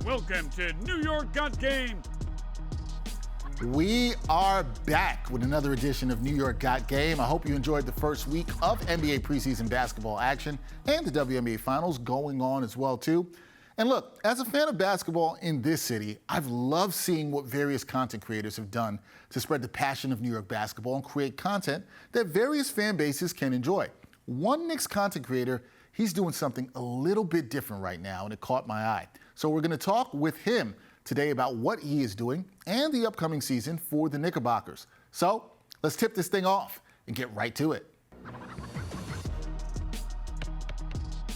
Welcome to New York Got Game. We are back with another edition of New York Got Game. I hope you enjoyed the first week of NBA preseason basketball action and the WNBA Finals going on as well, too. And look, as a fan of basketball in this city, I've loved seeing what various content creators have done to spread the passion of New York basketball and create content that various fan bases can enjoy. One Knicks content creator, he's doing something a little bit different right now, and it caught my eye. So we're going to talk with him today about what he is doing and the upcoming season for the Knickerbockers. So let's tip this thing off and get right to it.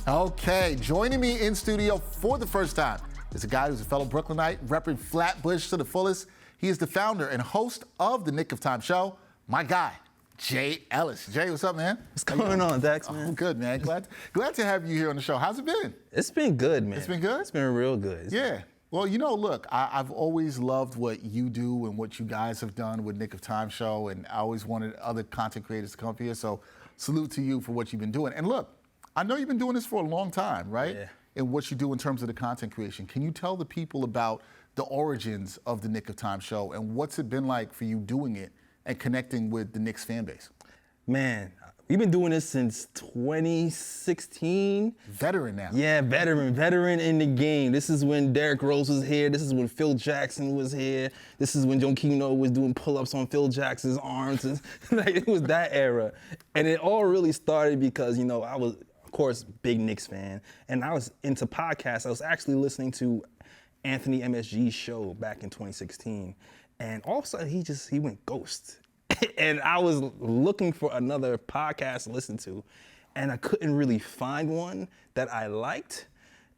Okay, joining me in studio for the first time is a guy who's a fellow Brooklynite, repping Flatbush to the fullest. He is the founder and host of the Knick Of Time Show, my guy, Jay Ellis. Jay, what's up, man? What's going on, Dex, man? I'm good, man. Glad to have you here on the show. How's it been? It's been good, man. It's been good? It's been real good. Yeah. Well, you know, look, I've always loved what you do and what you guys have done with Knick Of Time Show, and I always wanted other content creators to come up here, so salute to you for what you've been doing. And look, I know you've been doing this for a long time, right? Yeah. And what you do in terms of the content creation. Can you tell the people about the origins of the Knick Of Time Show and what's it been like for you doing it and connecting with the Knicks fan base? Man, we've been doing this since 2016. Veteran now. Yeah, veteran in the game. This is when Derrick Rose was here. This is when Phil Jackson was here. This is when Joaquino was doing pull-ups on Phil Jackson's arms. And, like, it was that era. And it all really started because, you know, I was, of course, big Knicks fan. And I was into podcasts. I was actually listening to Anthony MSG's show back in 2016. And all of a sudden, he went ghost. And I was looking for another podcast to listen to, and I couldn't really find one that I liked.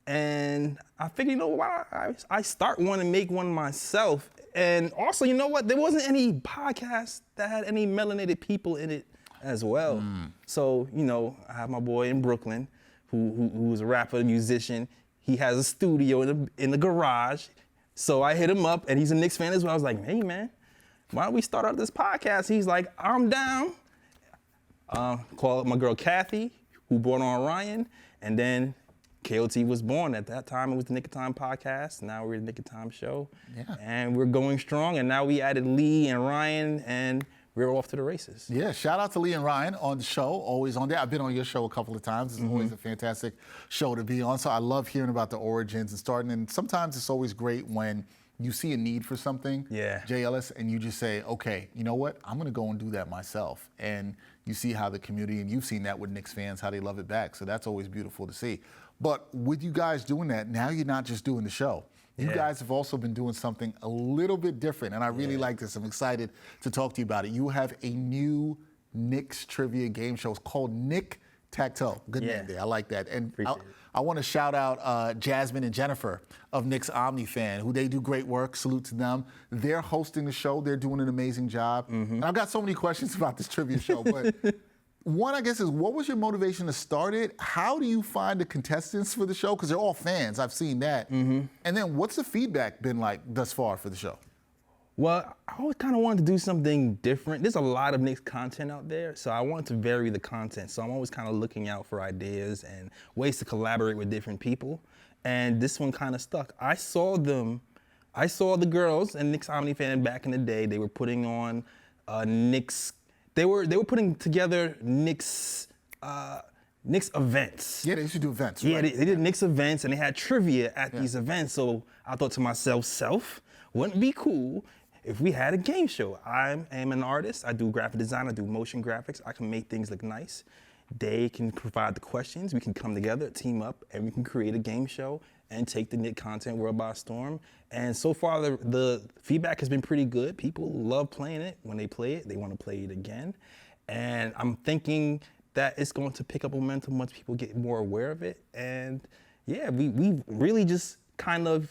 And I figured, you know, why I start one and make one myself. And also, you know what? There wasn't any podcast that had any melanated people in it as well. So, you know, I have my boy in Brooklyn who's a rapper, a musician. He has a studio in the garage. So I hit him up, and he's a Knicks fan as well. I was like, hey, man, why don't we start out this podcast? He's like, I'm down. Call up my girl Kathy, who brought on Ryan, and then KOT was born. At that time, it was the Knick of Time podcast. Now we're the Knick of Time show. Yeah. And we're going strong, and now we added Lee and Ryan, and we're off to the races. Yeah, shout out to Lee and Ryan on the show, always on there. I've been on your show a couple of times. It's always a fantastic show to be on. So I love hearing about the origins and starting. And sometimes it's always great when you see a need for something, Jay Ellis, and you just say, okay, you know what? I'm going to go and do that myself. And you see how the community, and you've seen that with Knicks fans, how they love it back. So that's always beautiful to see. But with you guys doing that, now you're not just doing the show. You guys have also been doing something a little bit different, and I really like this. I'm excited to talk to you about it. You have a new Knicks Trivia game show. It's called Knick Tac-Toe. Good name there. I like that. And I want to shout out Jasmine and Jennifer of Knicks OmniFan, who they do great work. Salute to them. They're hosting the show. They're doing an amazing job. And I've got so many questions about this trivia show, but one, I guess, is what was your motivation to start it? How do you find the contestants for the show? Because they're all fans. I've seen that. And then what's the feedback been like thus far for the show? Well, I always kind of wanted to do something different. There's a lot of Knicks content out there, so I wanted to vary the content. So I'm always kind of looking out for ideas and ways to collaborate with different people. And this one kind of stuck. I saw the girls and Knicks OmniFan back in the day. They were putting on Knicks. They were putting together Knicks events. Yeah, they used to do events. Yeah, right? they did Knicks events, and they had trivia at these events. So I thought to myself, wouldn't it be cool if we had a game show? I am an artist. I do graphic design. I do motion graphics. I can make things look nice. They can provide the questions. We can come together, team up, and we can create a game show and take the Knick content world by storm. And so far, the feedback has been pretty good. People love playing it. When they play it, they want to play it again. And I'm thinking that it's going to pick up momentum once people get more aware of it. And yeah, we really just kind of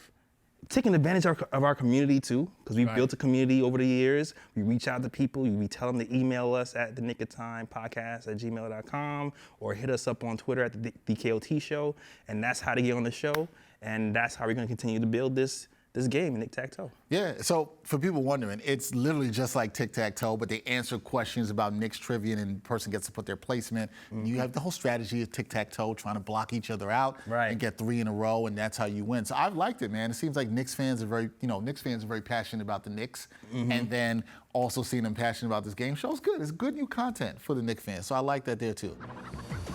taking advantage of our community too, because we've built a community over the years. We reach out to people. We tell them to email us at thenickoftimepodcast@gmail.com or hit us up on Twitter at the KOT Show, and that's how to get on the show. And that's how we're going to continue to build this this game, Knick Tac-Toe. Yeah, so for people wondering, it's literally just like tic-tac-toe, but they answer questions about Knicks Trivia, and the person gets to put their placement. You have the whole strategy of tic-tac-toe, trying to block each other out and get 3 in a row, and that's how you win. So I've liked it, man. It seems like Knicks fans are very passionate about the Knicks, and then also seeing them passionate about this game shows good. It's good new content for the Knicks fans, so I like that there too.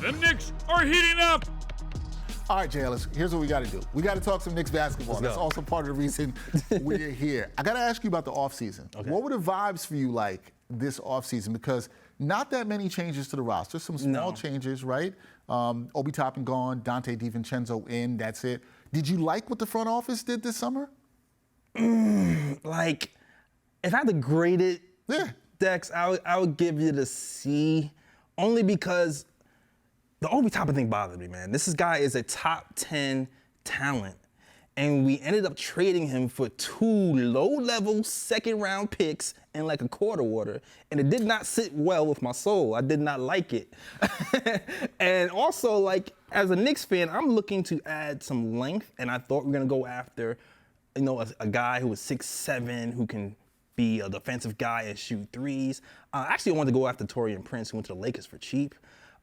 The Knicks are heating up. All right, Jay Ellis, here's what we got to do. We got to talk some Knicks basketball. That's also part of the reason we're here. I got to ask you about the offseason. Okay. What were the vibes for you like this offseason? Because not that many changes to the roster. Some small changes, right? Obi Toppin gone, Dante DiVincenzo in, that's it. Did you like what the front office did this summer? Like, if I had to grade it, Dex, I would give it a C, only because the Obi Toppin thing bothered me, man. This guy is a top 10 talent, and we ended up trading him for 2 low-level second-round picks and like a quarter water, and it did not sit well with my soul. I did not like it. And also, like, as a Knicks fan, I'm looking to add some length, and I thought we were gonna go after, a guy who was 6'7", who can be a defensive guy and shoot threes. Actually, I wanted to go after Taurean Prince, who went to the Lakers for cheap.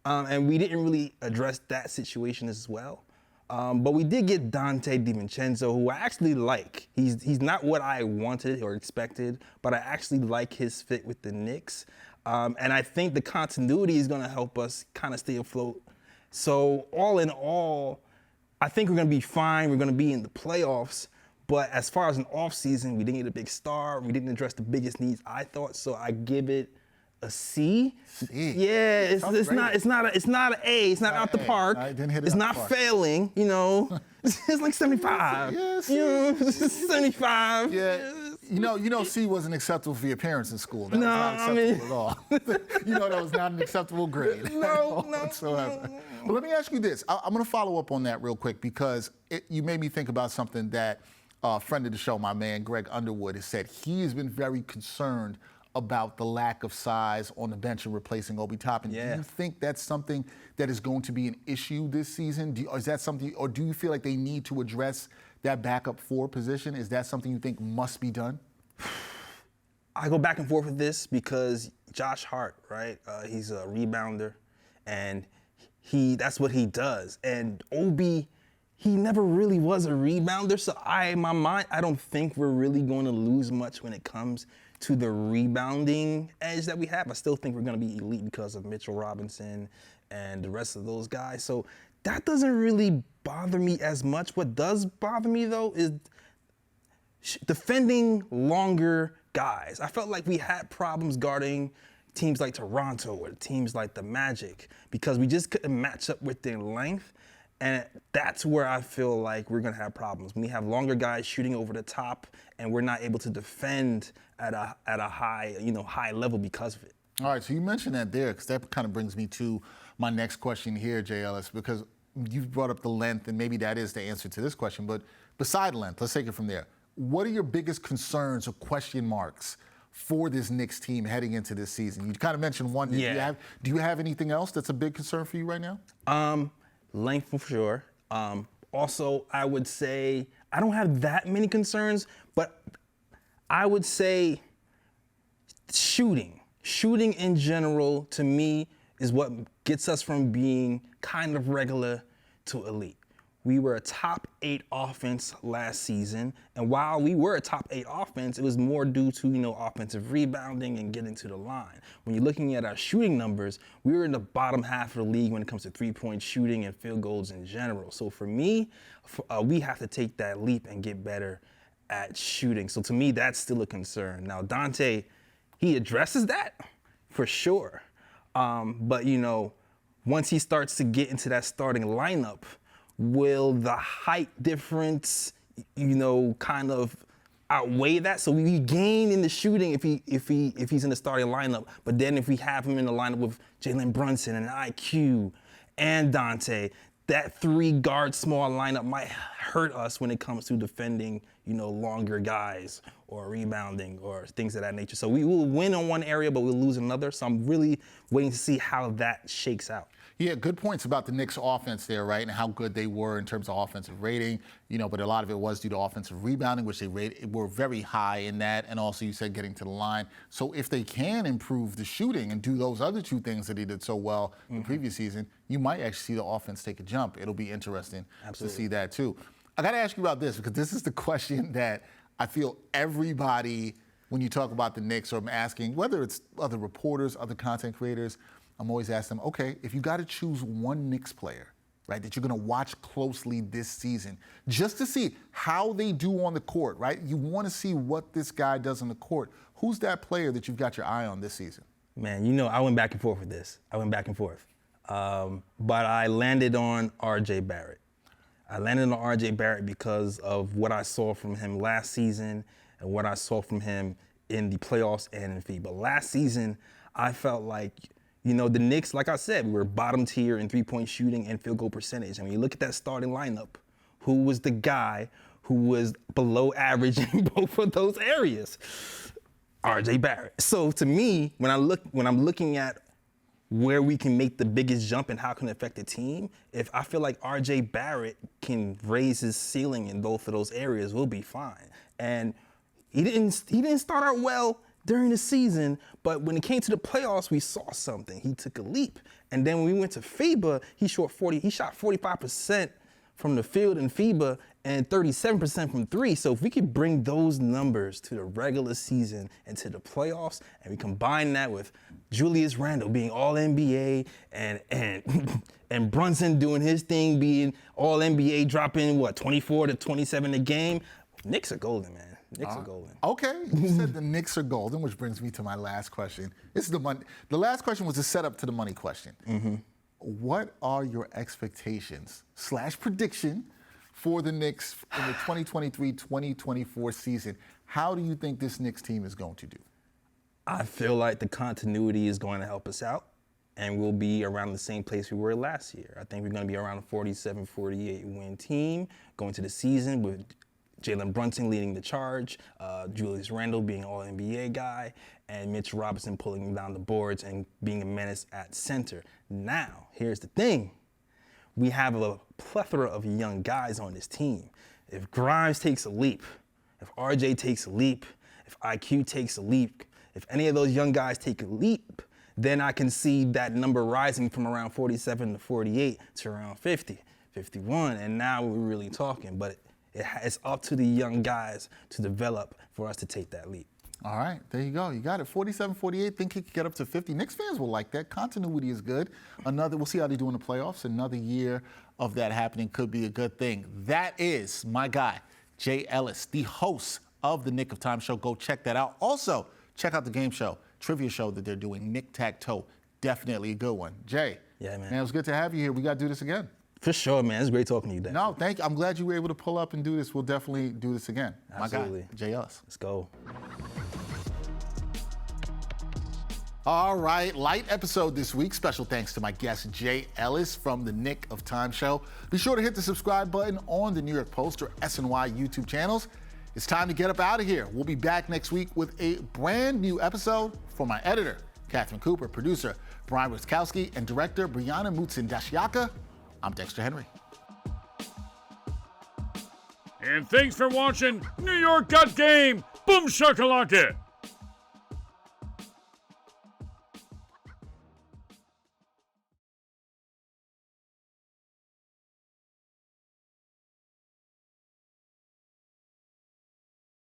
And we didn't really address that situation as well. But we did get Dante DiVincenzo, who I actually like. He's not what I wanted or expected, but I actually like his fit with the Knicks. And I think the continuity is going to help us kind of stay afloat. So all in all, I think we're going to be fine. We're going to be in the playoffs. But as far as an offseason, we didn't get a big star. We didn't address the biggest needs, I thought. So I give it a C. Yeah, it's not an A. It's not out the park. I didn't hit it it's out not the park. failing. It's like 75. Yes. 75. Yeah. C wasn't acceptable for your parents in school. That was not acceptable at all. That was not an acceptable grade. No. whatsoever. But let me ask you this. I'm going to follow up on that real quick because you made me think about something that a friend of the show, my man Greg Underwood, has said. He has been very concerned about the lack of size on the bench and replacing Obi Toppin. Do you think that's something that is going to be an issue this season? Is that something, or do you feel like they need to address that backup 4 position? Is that something you think must be done? I go back and forth with this because Josh Hart, right? He's a rebounder, and that's what he does. And Obi, he never really was a rebounder, so in my mind, I don't think we're really going to lose much when it comes to the rebounding edge that we have. I still think we're going to be elite because of Mitchell Robinson and the rest of those guys. So that doesn't really bother me as much. What does bother me, though, is defending longer guys. I felt like we had problems guarding teams like Toronto or teams like the Magic because we just couldn't match up with their length. And that's where I feel like we're going to have problems. When we have longer guys shooting over the top and we're not able to defend at a high level because of it. All right, so you mentioned that there, because that kind of brings me to my next question here, Jay Ellis, because you've brought up the length, and maybe that is the answer to this question, but beside length, let's take it from there. What are your biggest concerns or question marks for this Knicks team heading into this season? You kind of mentioned one. Do you have anything else that's a big concern for you right now? Length for sure. Also, I would say I don't have that many concerns, but I would say shooting. Shooting in general, to me, is what gets us from being kind of regular to elite. We were a top 8 offense last season, and while we were a top 8 offense, it was more due to, offensive rebounding and getting to the line. When you're looking at our shooting numbers, we were in the bottom half of the league when it comes to three-point shooting and field goals in general. So for me, we have to take that leap and get better at shooting. So to me, that's still a concern. Now, Dante, he addresses that for sure. But, once he starts to get into that starting lineup, will the height difference, kind of outweigh that? So we gain in the shooting if he's in the starting lineup. But then if we have him in the lineup with Jalen Brunson and IQ and Dante, that 3-guard small lineup might hurt us when it comes to defending, longer guys or rebounding or things of that nature. So we will win on one area, but we'll lose another. So I'm really waiting to see how that shakes out. Yeah, good points about the Knicks offense there, right? And how good they were in terms of offensive rating, but a lot of it was due to offensive rebounding, which they were very high in that. And also you said getting to the line. So if they can improve the shooting and do those other two things that they did so well in the previous season, you might actually see the offense take a jump. It'll be interesting to see that too. I got to ask you about this because this is the question that I feel everybody, when you talk about the Knicks, or I'm asking, whether it's other reporters, other content creators, I'm always asking them, okay, if you got to choose one Knicks player, right, that you're going to watch closely this season, just to see how they do on the court, right? You want to see what this guy does on the court. Who's that player that you've got your eye on this season? Man, I went back and forth with this. But I landed on R.J. Barrett. I landed on R.J. Barrett because of what I saw from him last season and what I saw from him in the playoffs and in FIBA. Last season, I felt like, the Knicks, like I said, we were bottom tier in three-point shooting and field goal percentage. And when you look at that starting lineup, who was the guy who was below average in both of those areas? R.J. Barrett. So to me, when I'm looking at where we can make the biggest jump and how it can affect the team, if I feel like R.J. Barrett can raise his ceiling in both of those areas, we'll be fine. And he didn't start out well during the season, but when it came to the playoffs, we saw something. He took a leap. And then when we went to FIBA, he shot 45% from the field in FIBA and 37% from three. So if we could bring those numbers to the regular season and to the playoffs, and we combine that with Julius Randle being all NBA and Brunson doing his thing, being all NBA, dropping 24 to 27 a game, Knicks are golden, man. Knicks are golden. Okay, you said the Knicks are golden, which brings me to my last question. This is the last question was the setup to the money question. What are your expectations / prediction for the Knicks in the 2023-2024 season? How do you think this Knicks team is going to do? I feel like the continuity is going to help us out, and we'll be around the same place we were last year. I think we're going to be around a 47-48 win team going to the season with Jalen Brunson leading the charge, Julius Randle being an all-NBA guy, and Mitch Robinson pulling down the boards and being a menace at center. Now, here's the thing. We have a plethora of young guys on this team. If Grimes takes a leap, if RJ takes a leap, if IQ takes a leap, if any of those young guys take a leap, then I can see that number rising from around 47 to 48 to around 50, 51, and now we're really talking. But it's up to the young guys to develop for us to take that leap. All right, there you go. You got it. 47-48. Think he could get up to 50. Knicks fans will like that. Continuity is good. We'll see how they do in the playoffs. Another year of that happening could be a good thing. That is my guy, Jay Ellis, the host of the Knick of Time Show. Go check that out. Also, check out the game show, trivia show that they're doing, Knick Tac-Toe. Definitely a good one. Jay. Yeah, man. Man, it was good to have you here. We got to do this again. For sure, man. It's great talking to you, Dexter. No, thank you. I'm glad you were able to pull up and do this. We'll definitely do this again. Absolutely. My guy, Jay Ellis. Let's go. All right, light episode this week. Special thanks to my guest, Jay Ellis from the Knick of Time Show. Be sure to hit the subscribe button on the New York Post or SNY YouTube channels. It's time to get up out of here. We'll be back next week with a brand new episode for my editor, Catherine Cooper, producer, Brian Wiskowski, and director, Brianna Mutsin-Dashiaka. I'm Dexter Henry. And thanks for watching New York Got Game. Boom shakalaka.